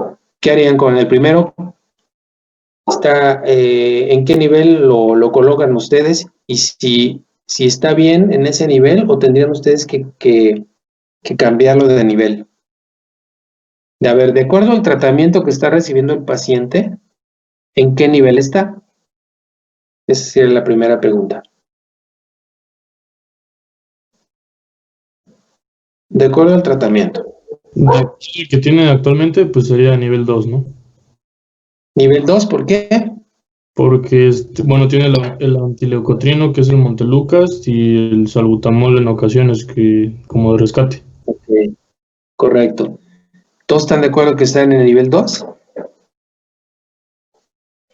harían con el primero? ¿En qué nivel lo colocan ustedes? Y si está bien en ese nivel, o tendrían ustedes que cambiarlo de nivel. A ver, de acuerdo al tratamiento que está recibiendo el paciente, ¿en qué nivel está? Esa sería la primera pregunta. De acuerdo al tratamiento. El que tiene actualmente, pues sería nivel 2, ¿no? Nivel 2, ¿por qué? Porque, bueno, tiene el antileucotrino, que es el Montelukast, y el salbutamol en ocasiones, como de rescate. Ok, correcto. ¿Todos están de acuerdo que están en el nivel 2?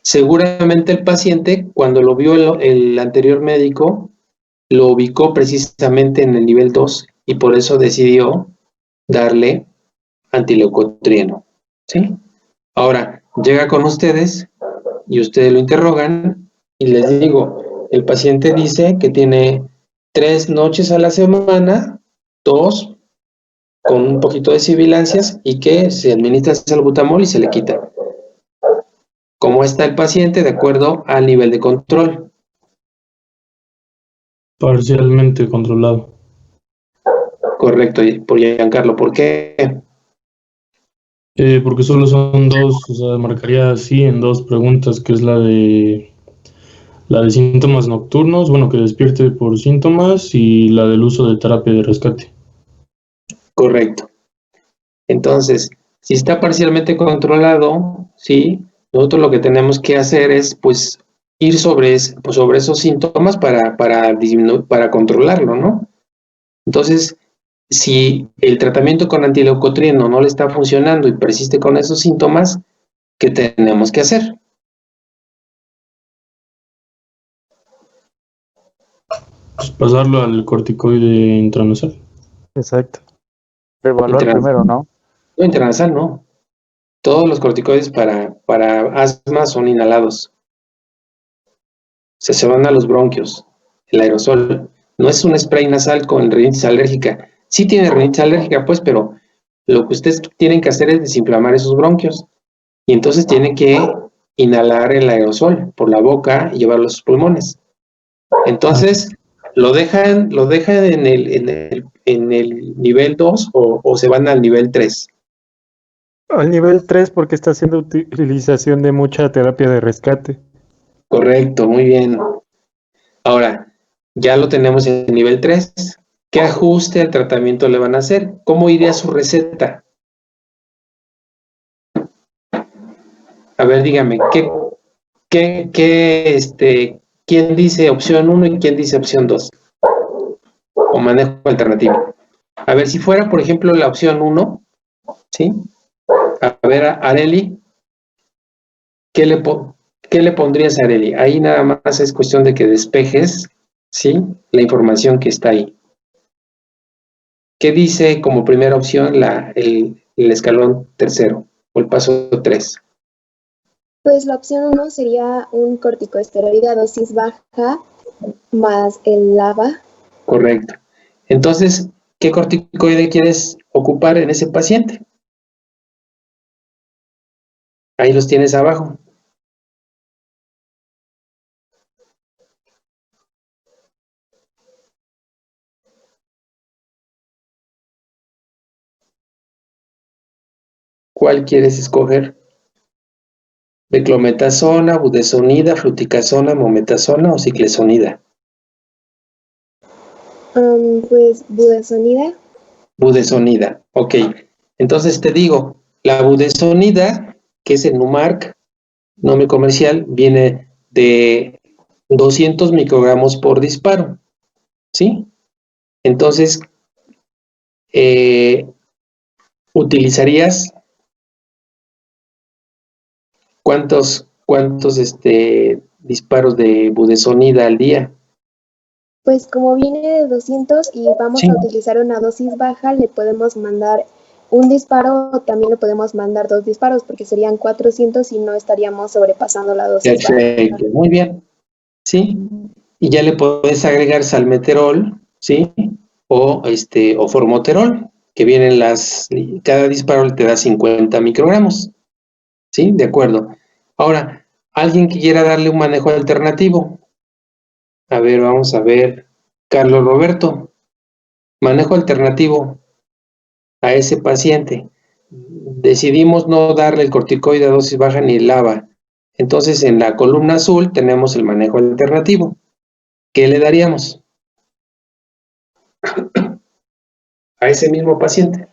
Seguramente el paciente, cuando lo vio el anterior médico, lo ubicó precisamente en el nivel 2 y por eso decidió darle antileucotrieno, ¿sí? Ahora, llega con ustedes y ustedes lo interrogan y les digo, el paciente dice que tiene 3 noches a la semana, tos, con un poquito de sibilancias, y que se administra salbutamol y se le quita. ¿Cómo está el paciente de acuerdo al nivel de control? Parcialmente controlado. Correcto, por Giancarlo. ¿Por qué? Porque solo son 2, o sea, marcaría así en 2 preguntas, que es la de síntomas nocturnos, bueno, que despierte por síntomas, y la del uso de terapia de rescate. Correcto. Entonces, si está parcialmente controlado, ¿sí? Nosotros lo que tenemos que hacer es, pues, ir sobre esos síntomas para disminuir, para controlarlo, ¿no? Entonces, si el tratamiento con antileucotrieno no le está funcionando y persiste con esos síntomas, ¿qué tenemos que hacer? Pues pasarlo al corticoide intranasal. Exacto. Evaluar primero, ¿no? No, intranasal no. Todos los corticoides para asma son inhalados. Se van a los bronquios, el aerosol. No es un spray nasal con rinitis alérgica. Sí tiene rinitis alérgica, pues, pero lo que ustedes tienen que hacer es desinflamar esos bronquios. Y entonces tienen que inhalar el aerosol por la boca y llevarlo a sus pulmones. Entonces, ¿lo dejan en el nivel 2 o se van al nivel 3? Al nivel 3 porque está haciendo utilización de mucha terapia de rescate. Correcto, muy bien. Ahora, ya lo tenemos en el nivel 3. ¿Qué ajuste al tratamiento le van a hacer? ¿Cómo iría su receta? A ver, dígame, ¿quién dice opción 1 y quién dice opción 2? O manejo alternativo. A ver, si fuera, por ejemplo, la opción 1, ¿sí? A ver, Areli, ¿qué le pondrías a Areli? Ahí nada más es cuestión de que despejes, ¿sí? La información que está ahí. ¿Qué dice como primera opción el escalón tercero o el paso 3? Pues la opción 1 sería un corticosteroide a dosis baja más el LABA. Correcto. Entonces, ¿qué corticoide quieres ocupar en ese paciente? Ahí los tienes abajo. ¿Cuál quieres escoger? ¿Beclometasona, budesonida, fluticasona, mometasona o ciclesonida? Pues budesonida. Budesonida, ok. Entonces te digo, la budesonida, que es el Numark, nombre comercial, viene de 200 microgramos por disparo, ¿sí? Entonces, utilizarías ¿cuántos disparos de budesonida al día? Pues como viene de 200 y vamos Sí. a utilizar una dosis baja, le podemos mandar un disparo o también le podemos mandar 2 disparos porque serían 400 y no estaríamos sobrepasando la dosis baja. Perfecto, muy bien. ¿Sí? Y ya le puedes agregar salmeterol, ¿sí? O formoterol, que vienen cada disparo te da 50 microgramos. ¿Sí? De acuerdo. Ahora, alguien que quiera darle un manejo alternativo. A ver, vamos a ver. Carlos Roberto, manejo alternativo a ese paciente. Decidimos no darle el corticoide a dosis baja ni el LABA. Entonces, en la columna azul tenemos el manejo alternativo. ¿Qué le daríamos a ese mismo paciente?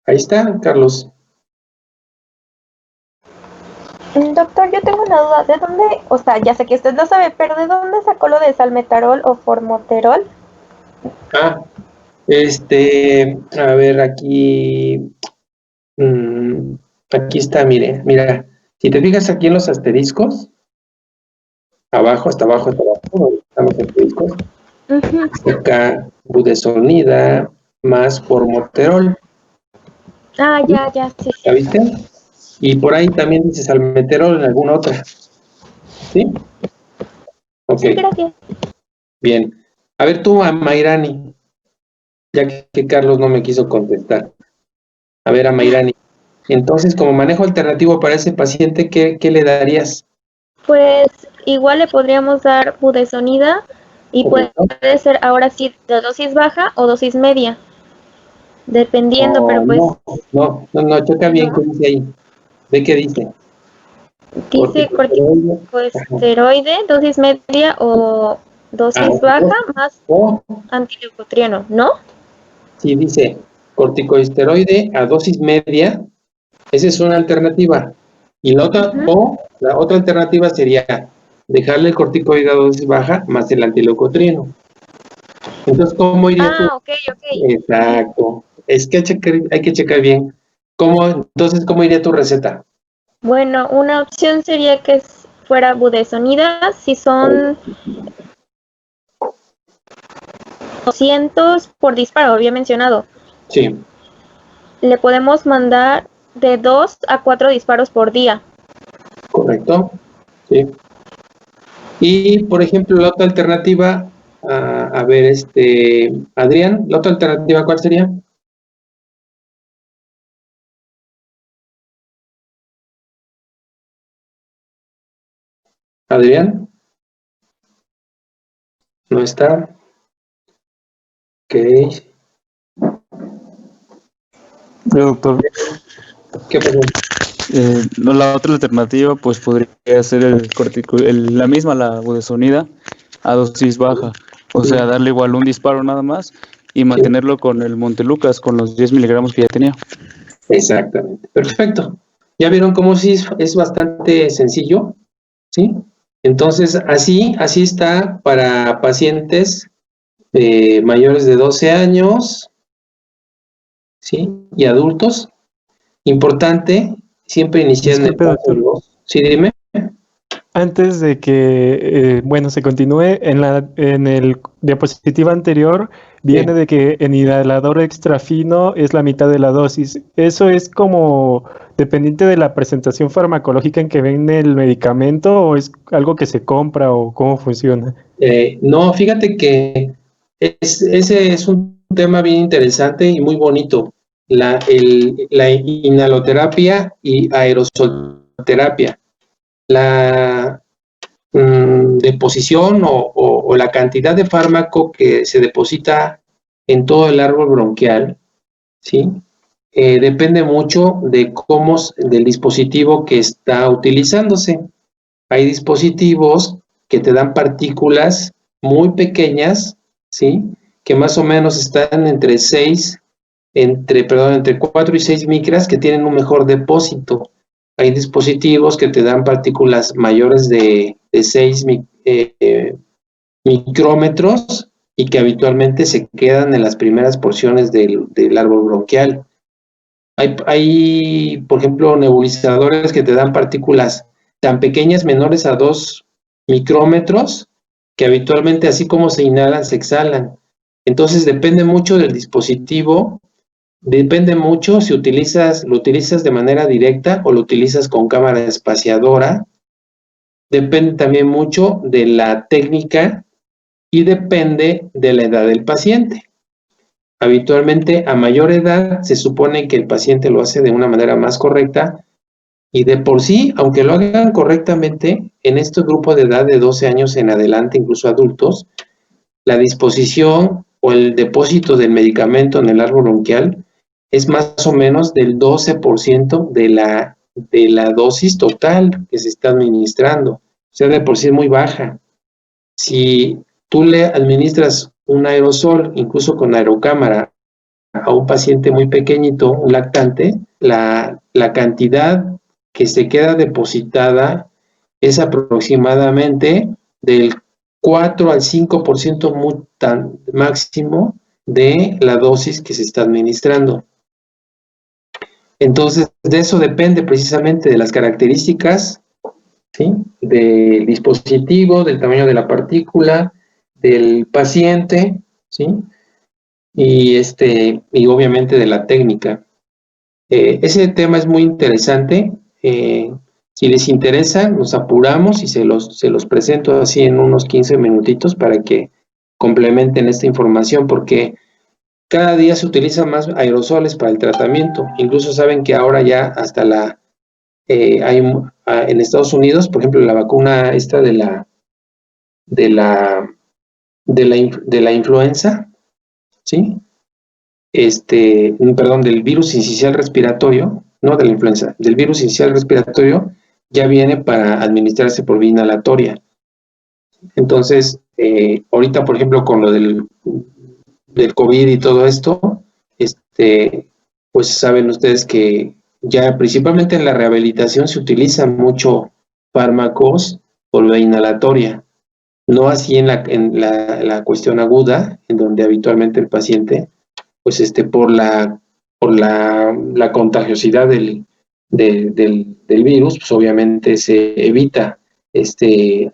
Ahí está, Carlos. Doctor, yo tengo una duda. ¿De dónde, o sea, ya sé que usted lo sabe, pero ¿de dónde sacó lo de salmeterol o formoterol? A ver, aquí está, mira, si te fijas aquí en los asteriscos, hasta abajo, donde están los asteriscos, acá budesonida más formoterol, Ah, ya, sí. ¿la viste? Y por ahí también dice salmeterol en alguna otra, ¿sí? Ok, Sí, gracias. bien. A ver tú, a Mayrani, ya que Carlos no me quiso contestar. A ver, a Mayrani. Entonces, como manejo alternativo para ese paciente, ¿qué le darías? Pues igual le podríamos dar budesonida y puede ser ahora sí de dosis baja o dosis media, dependiendo, pero pues No, checa bien no. qué dice ahí. ¿De qué dice? Dice corticosteroide, dosis media o dosis baja más antileucotrieno, ¿no? Sí, dice corticosteroide a dosis media. Esa es una alternativa. Y la otra alternativa sería dejarle el corticoide a dosis baja más el antileucotrieno. Entonces, ¿cómo iría tú? Ok. Exacto. Es que hay que checar bien. Entonces, ¿cómo iría tu receta? Bueno, una opción sería que fuera budesonida, si son 200 por disparo, había mencionado. Sí. Le podemos mandar de 2 a 4 disparos por día. Correcto. Sí. Y, por ejemplo, la otra alternativa, a ver, Adrián, ¿la otra alternativa cuál sería? Adrián, no está. Ok. Doctor, ¿Qué pasó? no, la otra alternativa pues podría ser la misma, la budesonida, a dosis baja. O sea, darle igual un disparo nada más y mantenerlo con el Montelucas, con los 10 miligramos que ya tenía. Exactamente. Perfecto. ¿Ya vieron cómo sí es bastante sencillo? ¿Sí? Entonces, así está para pacientes mayores de 12 años, ¿sí? Y adultos. Importante, siempre iniciar en el Disculpe, paso doctor. 2. Sí, dime. Antes de que, se continúe, en el diapositiva anterior viene de que en inhalador extrafino es la mitad de la dosis. ¿Eso es como dependiente de la presentación farmacológica en que viene el medicamento o es algo que se compra o cómo funciona? No, fíjate que ese es un tema bien interesante y muy bonito. La inhaloterapia y aerosolterapia. La deposición o la cantidad de fármaco que se deposita en todo el árbol bronquial, ¿sí? Depende mucho del dispositivo que está utilizándose. Hay dispositivos que te dan partículas muy pequeñas, ¿sí? Que más o menos están entre 4 y 6 micras, que tienen un mejor depósito. Hay dispositivos que te dan partículas mayores de 6 micrómetros y que habitualmente se quedan en las primeras porciones del árbol bronquial. Hay, por ejemplo, nebulizadores que te dan partículas tan pequeñas, menores a 2 micrómetros, que habitualmente, así como se inhalan, se exhalan. Entonces depende mucho del dispositivo, depende mucho si lo utilizas de manera directa o lo utilizas con cámara espaciadora. Depende también mucho de la técnica y depende de la edad del paciente. Habitualmente, a mayor edad, se supone que el paciente lo hace de una manera más correcta y de por sí, aunque lo hagan correctamente, en este grupo de edad de 12 años en adelante, incluso adultos, la disposición o el depósito del medicamento en el árbol bronquial es más o menos del 12% de la dosis total que se está administrando. O sea, de por sí es muy baja. Si tú le administras un aerosol, incluso con aerocámara, a un paciente muy pequeñito, un lactante, la cantidad que se queda depositada es aproximadamente del 4 al 5% máximo de la dosis que se está administrando. Entonces, de eso depende precisamente de las características, ¿sí? Del dispositivo, del tamaño de la partícula, del paciente, ¿sí? Y obviamente de la técnica. Ese tema es muy interesante. Si les interesa, nos apuramos y se los presento así en unos 15 minutitos para que complementen esta información, porque cada día se utilizan más aerosoles para el tratamiento. Incluso saben que ahora ya hasta hay en Estados Unidos, por ejemplo, la vacuna esta de la influenza, ¿sí? Del virus sincicial respiratorio, no de la influenza, del virus sincicial respiratorio, ya viene para administrarse por vía inhalatoria. Entonces, ahorita, por ejemplo, con lo del COVID y todo esto, pues saben ustedes que ya principalmente en la rehabilitación se utilizan mucho fármacos por vía inhalatoria, no así en la cuestión aguda, en donde habitualmente el paciente pues por la contagiosidad del virus, pues obviamente se evita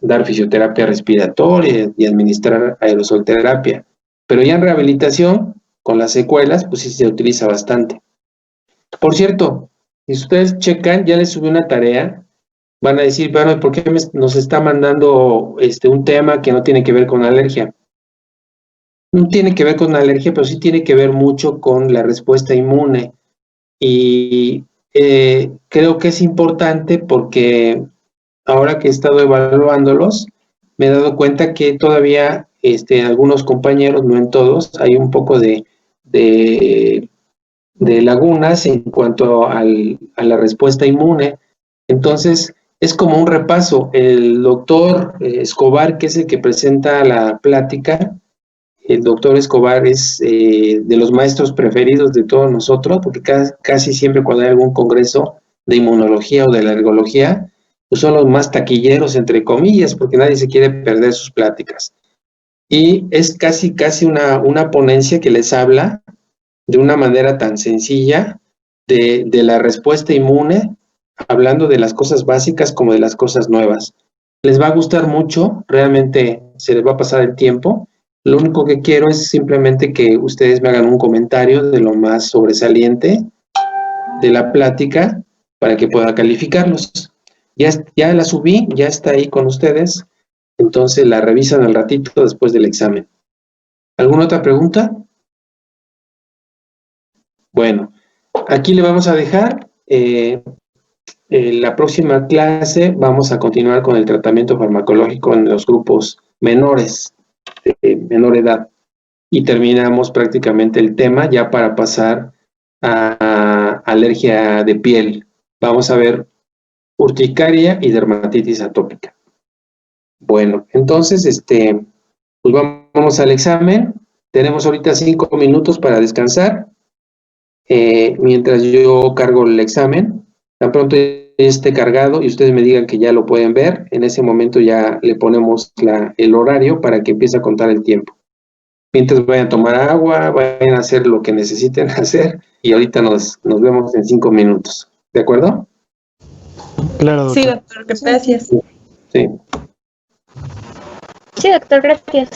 dar fisioterapia respiratoria y administrar aerosolterapia. Pero ya en rehabilitación, con las secuelas, pues sí se utiliza bastante. Por cierto, si ustedes checan, ya les subí una tarea, van a decir, bueno, ¿por qué nos está mandando un tema que no tiene que ver con alergia? No tiene que ver con alergia, pero sí tiene que ver mucho con la respuesta inmune. Y creo que es importante porque ahora que he estado evaluándolos, me he dado cuenta que todavía en algunos compañeros, no en todos, hay un poco de lagunas en cuanto a la respuesta inmune. Entonces, es como un repaso. El doctor Escobar, que es el que presenta la plática, el doctor Escobar es de los maestros preferidos de todos nosotros, porque casi siempre cuando hay algún congreso de inmunología o de alergología, pues son los más taquilleros, entre comillas, porque nadie se quiere perder sus pláticas. Y es casi una ponencia que les habla de una manera tan sencilla de la respuesta inmune, hablando de las cosas básicas como de las cosas nuevas. Les va a gustar mucho, realmente se les va a pasar el tiempo. Lo único que quiero es simplemente que ustedes me hagan un comentario de lo más sobresaliente de la plática para que pueda calificarlos. Ya la subí, ya está ahí con ustedes, entonces la revisan al ratito después del examen. ¿Alguna otra pregunta? Bueno, aquí le vamos a dejar. La próxima clase vamos a continuar con el tratamiento farmacológico en los grupos menores, de menor edad. Y terminamos prácticamente el tema ya para pasar a alergia de piel. Vamos a ver urticaria y dermatitis atópica. Bueno, entonces, pues vamos al examen. Tenemos ahorita 5 minutos para descansar. Mientras yo cargo el examen, tan pronto esté cargado y ustedes me digan que ya lo pueden ver, en ese momento ya le ponemos el horario para que empiece a contar el tiempo. Mientras vayan a tomar agua, vayan a hacer lo que necesiten hacer y ahorita nos vemos en 5 minutos. ¿De acuerdo? Claro, doctor. Sí, doctor, gracias. Sí. Sí, doctor, gracias.